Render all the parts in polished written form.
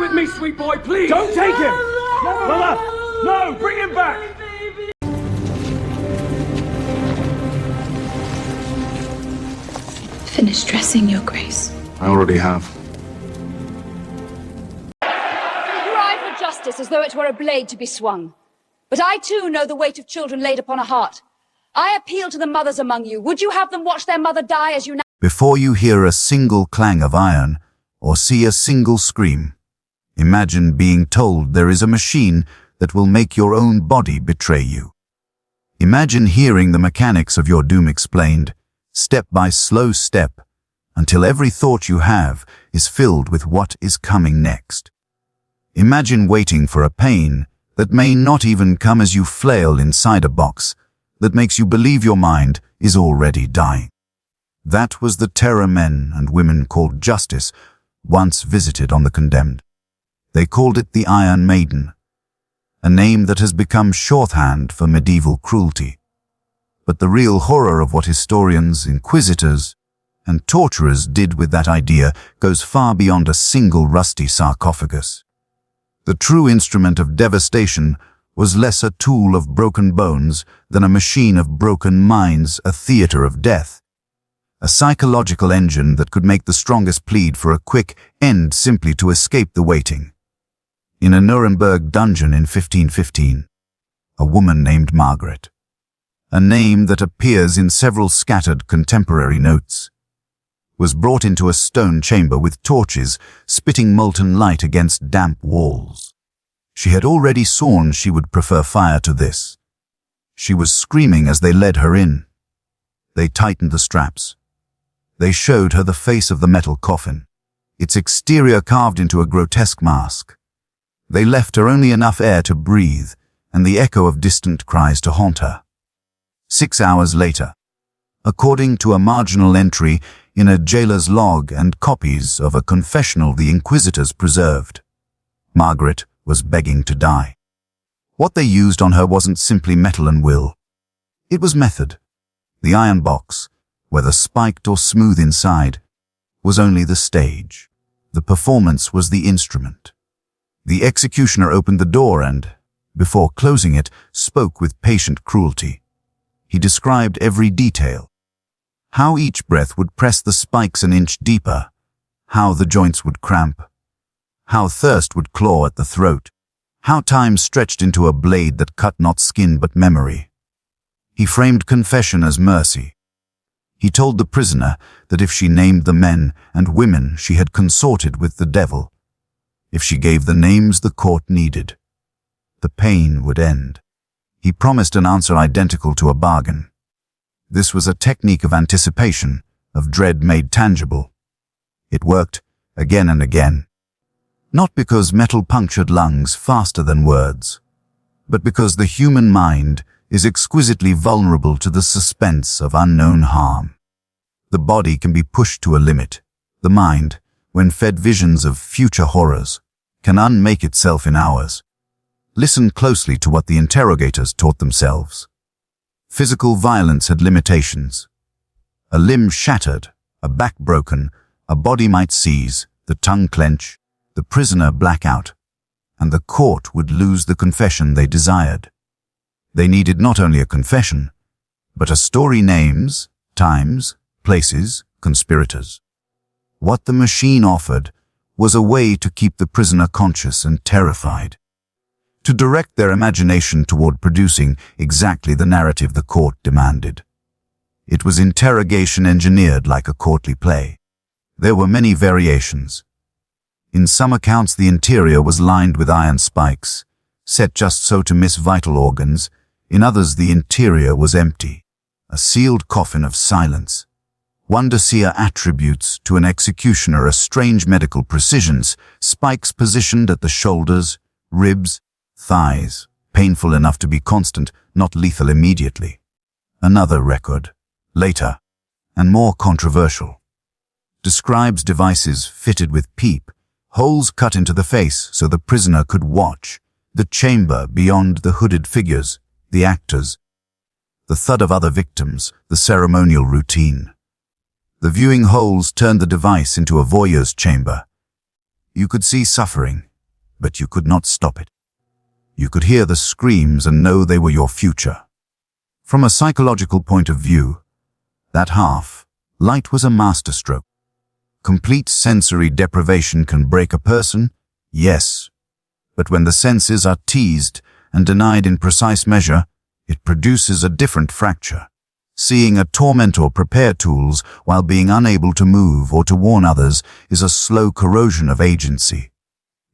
with me, sweet boy, please! Don't take him! Mother! No! Bring him back! Finish dressing, Your Grace. I already have. Cry for justice as though it were a blade to be swung. But I too know the weight of children laid upon a heart. I appeal to the mothers among you. Would you have them watch their mother die as you now... Before you hear a single clang of iron or see a single scream, imagine being told there is a machine that will make your own body betray you. Imagine hearing the mechanics of your doom explained, step by slow step, until every thought you have is filled with what is coming next. Imagine waiting for a pain that may not even come as you flail inside a box that makes you believe your mind is already dying. That was the terror men and women called justice once visited on the condemned. They called it the Iron Maiden, a name that has become shorthand for medieval cruelty. But the real horror of what historians, inquisitors, and torturers did with that idea goes far beyond a single rusty sarcophagus. The true instrument of devastation was less a tool of broken bones than a machine of broken minds, a theater of death. A psychological engine that could make the strongest plead for a quick end simply to escape the waiting. In a Nuremberg dungeon in 1515, a woman named Margrete, a name that appears in several scattered contemporary notes, was brought into a stone chamber with torches spitting molten light against damp walls. She had already sworn she would prefer fire to this. She was screaming as they led her in. They tightened the straps. They showed her the face of the metal coffin, its exterior carved into a grotesque mask. They left her only enough air to breathe and the echo of distant cries to haunt her. 6 hours later, according to a marginal entry in a jailer's log and copies of a confessional the inquisitors preserved, Margrete was begging to die. What they used on her wasn't simply metal and will. It was method. The iron box, whether spiked or smooth inside, was only the stage. The performance was the instrument. The executioner opened the door and, before closing it, spoke with patient cruelty. He described every detail. How each breath would press the spikes an inch deeper, how the joints would cramp, how thirst would claw at the throat, how time stretched into a blade that cut not skin but memory. He framed confession as mercy. He told the prisoner that if she named the men and women she had consorted with the devil, if she gave the names the court needed, the pain would end. He promised an answer identical to a bargain. This was a technique of anticipation, of dread made tangible. It worked again and again. Not because metal punctured lungs faster than words, but because the human mind is exquisitely vulnerable to the suspense of unknown harm. The body can be pushed to a limit. The mind, when fed visions of future horrors, can unmake itself in hours. Listen closely to what the interrogators taught themselves. Physical violence had limitations. A limb shattered, a back broken, a body might seize, the tongue clench, the prisoner black out, and the court would lose the confession they desired. They needed not only a confession, but a story, names, times, places, conspirators. What the machine offered was a way to keep the prisoner conscious and terrified, to direct their imagination toward producing exactly the narrative the court demanded. It was interrogation engineered like a courtly play. There were many variations. In some accounts the interior was lined with iron spikes, set just so to miss vital organs. In others the interior was empty, a sealed coffin of silence. Wonderseer attributes to an executioner a strange medical precisions, spikes positioned at the shoulders, ribs, thighs, painful enough to be constant, not lethal immediately. Another record, later, and more controversial, describes devices fitted with PEEP, holes cut into the face so the prisoner could watch, the chamber beyond the hooded figures, the actors, the thud of other victims, the ceremonial routine. The viewing holes turned the device into a voyeur's chamber. You could see suffering, but you could not stop it. You could hear the screams and know they were your future. From a psychological point of view, that half-light was a masterstroke. Complete sensory deprivation can break a person, yes, but when the senses are teased and denied in precise measure, it produces a different fracture. Seeing a tormentor prepare tools while being unable to move or to warn others is a slow corrosion of agency.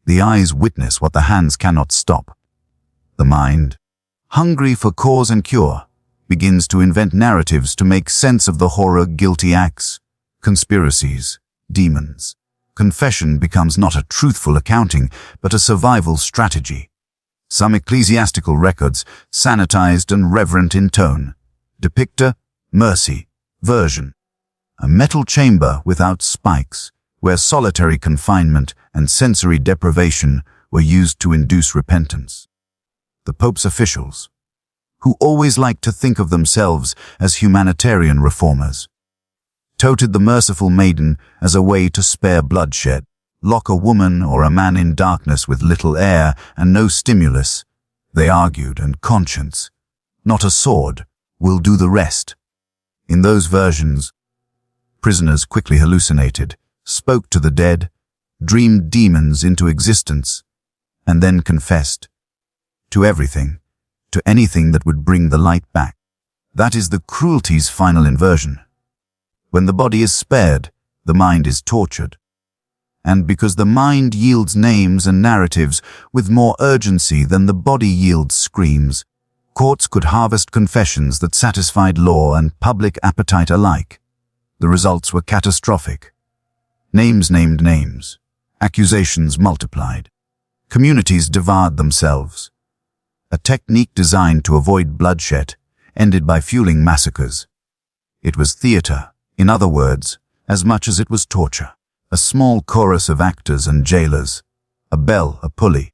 The eyes witness what the hands cannot stop. The mind, hungry for cause and cure, begins to invent narratives to make sense of the horror guilty acts, conspiracies, demons. Confession becomes not a truthful accounting, but a survival strategy. Some ecclesiastical records, sanitized and reverent in tone, depict a mercy version, a metal chamber without spikes, where solitary confinement and sensory deprivation were used to induce repentance. The Pope's officials, who always liked to think of themselves as humanitarian reformers, touted the merciful maiden as a way to spare bloodshed, lock a woman or a man in darkness with little air and no stimulus. They argued, and conscience, not a sword, will do the rest. In those versions, prisoners quickly hallucinated, spoke to the dead, dreamed demons into existence, and then confessed to everything, to anything that would bring the light back. That is the cruelty's final inversion. When the body is spared, the mind is tortured. And because the mind yields names and narratives with more urgency than the body yields screams, courts could harvest confessions that satisfied law and public appetite alike. The results were catastrophic. Names named names, accusations multiplied. Communities devoured themselves. A technique designed to avoid bloodshed ended by fueling massacres. It was theater, in other words, as much as it was torture. A small chorus of actors and jailers, a bell, a pulley.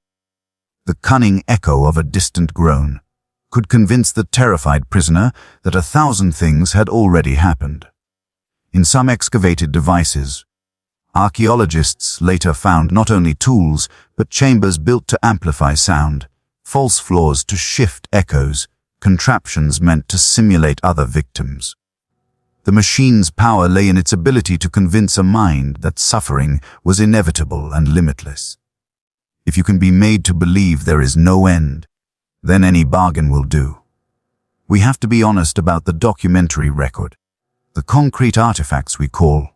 The cunning echo of a distant groan could convince the terrified prisoner that 1,000 things had already happened. In some excavated devices, archaeologists later found not only tools, but chambers built to amplify sound, false floors to shift echoes, contraptions meant to simulate other victims. The machine's power lay in its ability to convince a mind that suffering was inevitable and limitless. If you can be made to believe there is no end, then any bargain will do. We have to be honest about the documentary record. The concrete artifacts we call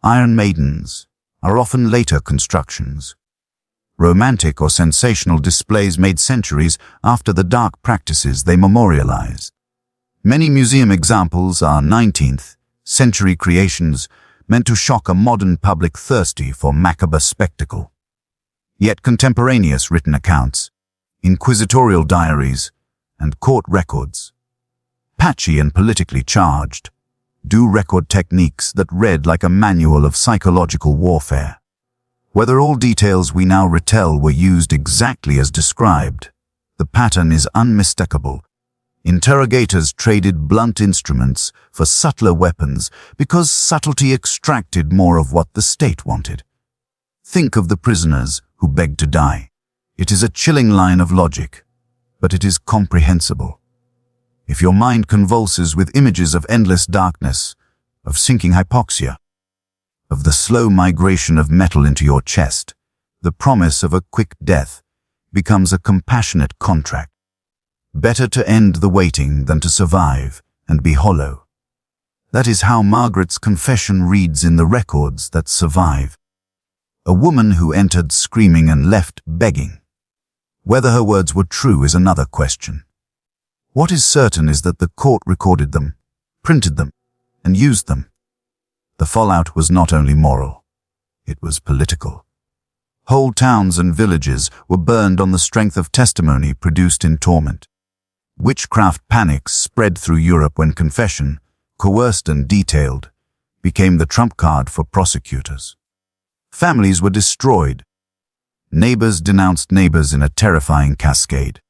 Iron Maidens are often later constructions. Romantic or sensational displays made centuries after the dark practices they memorialize. Many museum examples are 19th century creations meant to shock a modern public thirsty for macabre spectacle. Yet contemporaneous written accounts, inquisitorial diaries, and court records, patchy and politically charged, do record techniques that read like a manual of psychological warfare. Whether all details we now retell were used exactly as described, the pattern is unmistakable. Interrogators traded blunt instruments for subtler weapons because subtlety extracted more of what the state wanted. Think of the prisoners who begged to die. It is a chilling line of logic, but it is comprehensible. If your mind convulses with images of endless darkness, of sinking hypoxia, of the slow migration of metal into your chest, the promise of a quick death becomes a compassionate contract. Better to end the waiting than to survive and be hollow. That is how Margaret's confession reads in the records that survive. A woman who entered screaming and left begging. Whether her words were true is another question. What is certain is that the court recorded them, printed them, and used them. The fallout was not only moral, it was political. Whole towns and villages were burned on the strength of testimony produced in torment. Witchcraft panics spread through Europe when confession, coerced and detailed, became the trump card for prosecutors. Families were destroyed. Neighbors denounced neighbors in a terrifying cascade.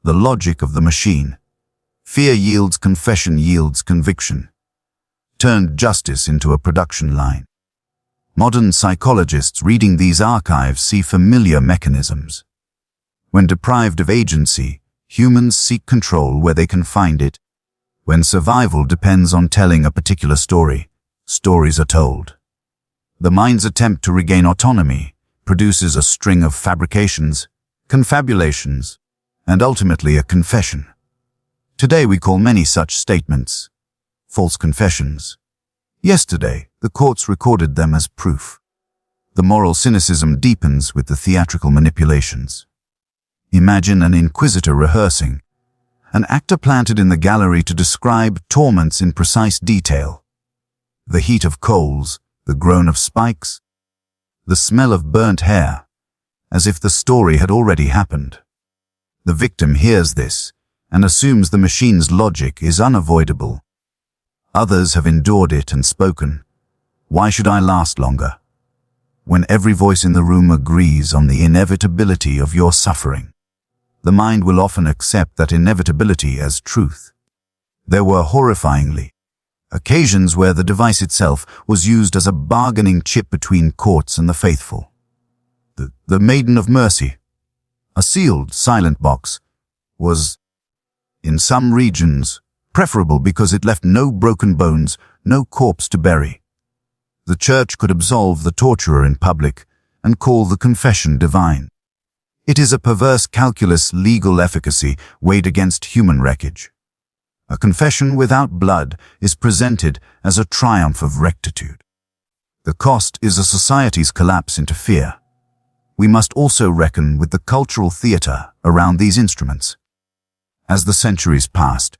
The logic of the machine. Fear yields confession yields conviction. Turned justice into a production line. Modern psychologists reading these archives see familiar mechanisms. When deprived of agency, humans seek control where they can find it. When survival depends on telling a particular story, stories are told. The mind's attempt to regain autonomy produces a string of fabrications, confabulations, and ultimately a confession. Today we call many such statements false confessions. Yesterday, the courts recorded them as proof. The moral cynicism deepens with the theatrical manipulations. Imagine an inquisitor rehearsing, an actor planted in the gallery to describe torments in precise detail. The heat of coals, the groan of spikes, the smell of burnt hair, as if the story had already happened. The victim hears this and assumes the machine's logic is unavoidable. Others have endured it and spoken. Why should I last longer? When every voice in the room agrees on the inevitability of your suffering, the mind will often accept that inevitability as truth. There were horrifyingly occasions where the device itself was used as a bargaining chip between courts and the faithful. The Maiden of Mercy, a sealed, silent box, was, in some regions, preferable because it left no broken bones, no corpse to bury. The church could absolve the torturer in public and call the confession divine. It is a perverse calculus legal efficacy weighed against human wreckage. A confession without blood is presented as a triumph of rectitude. The cost is a society's collapse into fear. We must also reckon with the cultural theater around these instruments. As the centuries passed,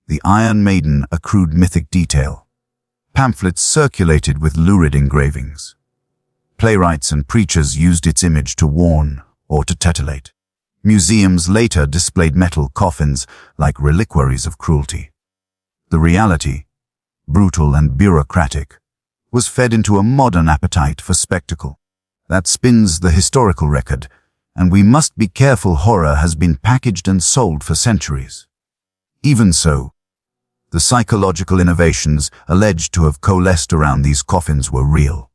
the Iron Maiden accrued mythic detail. Pamphlets circulated with lurid engravings. Playwrights and preachers used its image to warn or to titillate. Museums later displayed metal coffins like reliquaries of cruelty. The reality, brutal and bureaucratic, was fed into a modern appetite for spectacle. That spins the historical record, and we must be careful horror has been packaged and sold for centuries. Even so, the psychological innovations alleged to have coalesced around these coffins were real.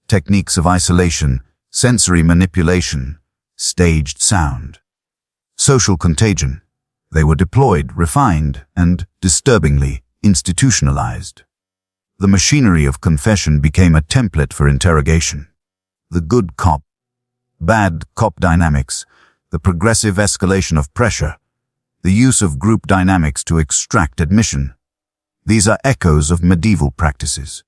Techniques of isolation, sensory manipulation, staged sound, social contagion. They were deployed, refined, and, disturbingly, institutionalized. The machinery of confession became a template for interrogation. The good cop, bad cop dynamics, the progressive escalation of pressure, the use of group dynamics to extract admission. These are echoes of medieval practices.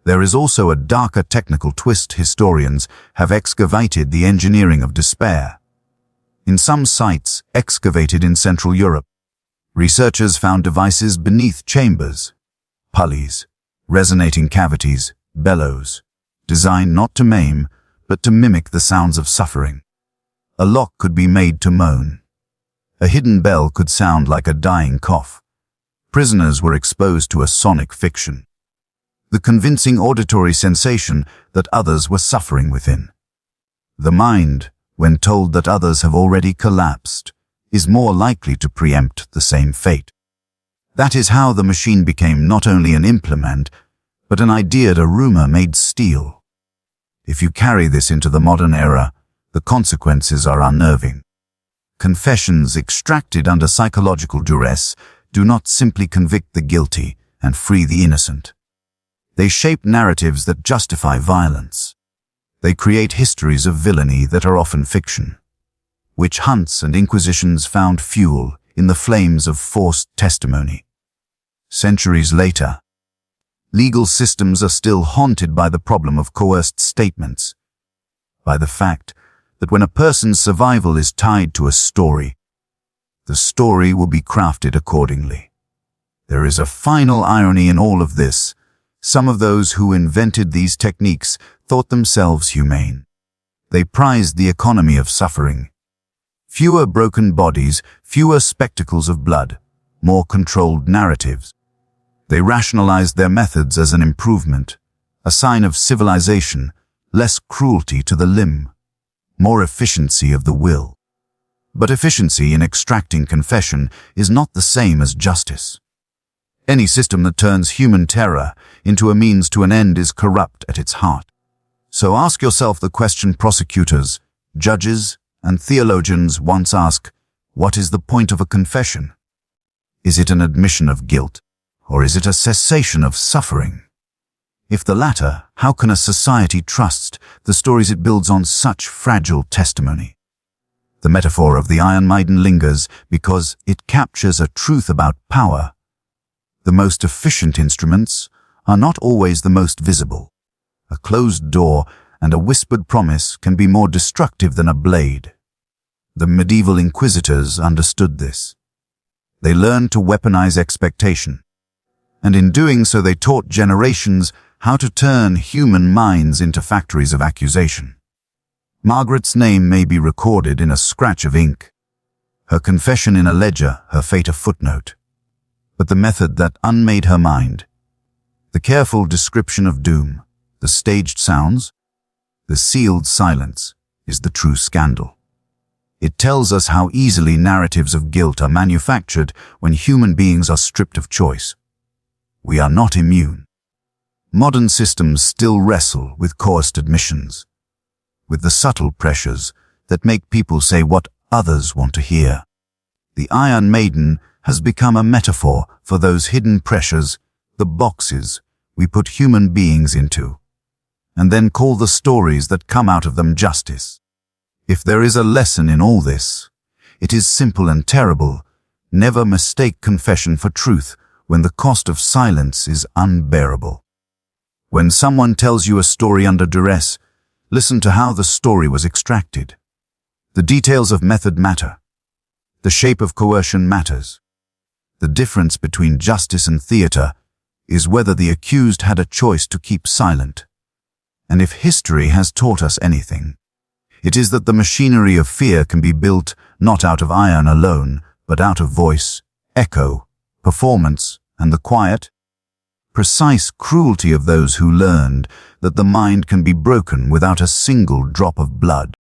There is also a darker technical twist. Historians have excavated the engineering of despair. In some sites excavated in Central Europe, researchers found devices beneath chambers, pulleys, resonating cavities, bellows, designed not to maim, but to mimic the sounds of suffering. A lock could be made to moan. A hidden bell could sound like a dying cough. Prisoners were exposed to a sonic fiction, the convincing auditory sensation that others were suffering within. The mind, when told that others have already collapsed, is more likely to preempt the same fate. That is how the machine became not only an implement, but an ideaed a rumor made steel. If you carry this into the modern era, the consequences are unnerving. Confessions extracted under psychological duress do not simply convict the guilty and free the innocent. They shape narratives that justify violence. They create histories of villainy that are often fiction. Witch hunts and inquisitions found fuel in the flames of forced testimony. Centuries later, legal systems are still haunted by the problem of coerced statements, by the fact that when a person's survival is tied to a story, the story will be crafted accordingly. There is a final irony in all of this. Some of those who invented these techniques thought themselves humane. They prized the economy of suffering. Fewer broken bodies, fewer spectacles of blood, more controlled narratives. They rationalized their methods as an improvement, a sign of civilization, less cruelty to the limb, more efficiency of the will. But efficiency in extracting confession is not the same as justice. Any system that turns human terror into a means to an end is corrupt at its heart. So ask yourself the question prosecutors, judges, and theologians once ask, what is the point of a confession? Is it an admission of guilt, or is it a cessation of suffering? If the latter, how can a society trust the stories it builds on such fragile testimony? The metaphor of the Iron Maiden lingers because it captures a truth about power. The most efficient instruments are not always the most visible. A closed door and a whispered promise can be more destructive than a blade. The medieval inquisitors understood this. They learned to weaponize expectation, and in doing so they taught generations how to turn human minds into factories of accusation. Margaret's name may be recorded in a scratch of ink, her confession in a ledger, her fate a footnote. But the method that unmade her mind, the careful description of doom, the staged sounds, the sealed silence, is the true scandal. It tells us how easily narratives of guilt are manufactured when human beings are stripped of choice. We are not immune. Modern systems still wrestle with coerced admissions, with the subtle pressures that make people say what others want to hear. The Iron Maiden has become a metaphor for those hidden pressures, the boxes we put human beings into, and then call the stories that come out of them justice. If there is a lesson in all this, it is simple and terrible. Never mistake confession for truth when the cost of silence is unbearable. When someone tells you a story under duress, listen to how the story was extracted. The details of method matter. The shape of coercion matters. The difference between justice and theater is whether the accused had a choice to keep silent. And if history has taught us anything, it is that the machinery of fear can be built not out of iron alone, but out of voice, echo, performance, and the quiet, precise cruelty of those who learned that the mind can be broken without a single drop of blood.